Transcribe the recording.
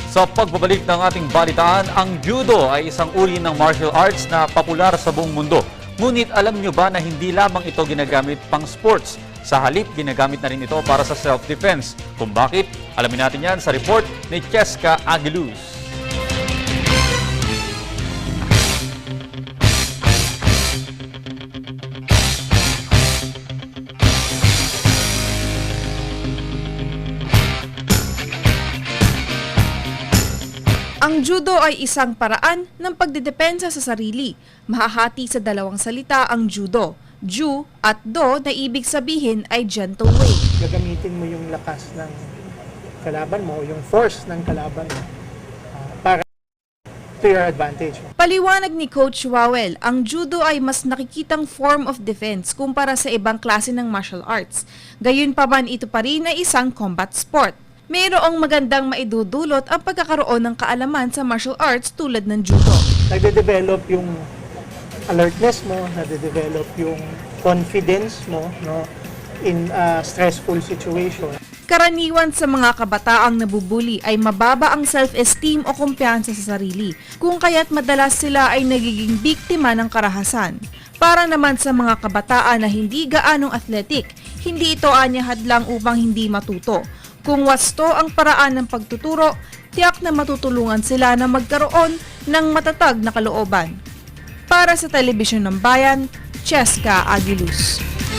Sa pagbabalik ng ating balitaan, ang judo ay isang uri ng martial arts na popular sa buong mundo. Ngunit alam nyo ba na hindi lamang ito ginagamit pang sports? Sa halip, ginagamit na rin ito para sa self-defense. Kung bakit? Alamin natin yan sa report ni Cheska Aguiluz. Ang judo ay isang paraan ng pagdedepensa sa sarili. Mahahati sa dalawang salita ang judo. Ju at do na ibig sabihin ay gentle way. Gagamitin mo yung lakas ng kalaban mo, yung force ng kalaban mo para to your advantage. Paliwanag ni Coach Wawel, ang judo ay mas nakikitang form of defense kumpara sa ibang klase ng martial arts. Gayunpaman ito pa rin ay isang combat sport. Mayroong magandang maidudulot ang pagkakaroon ng kaalaman sa martial arts tulad ng judo. Nagde-develop yung alertness mo, nagde-develop yung confidence mo, no, in a stressful situation. Karaniwan sa mga kabataang nabubuli ay mababa ang self-esteem o kumpiyansa sa sarili, kung kaya't madalas sila ay nagiging biktima ng karahasan. Para naman sa mga kabataan na hindi gaanong athletic, hindi ito anya hadlang upang hindi matuto. Kung wasto ang paraan ng pagtuturo, tiyak na matutulungan sila na magkaroon ng matatag na kalooban. Para sa Telebisyon ng Bayan, Cheska Aguiluz.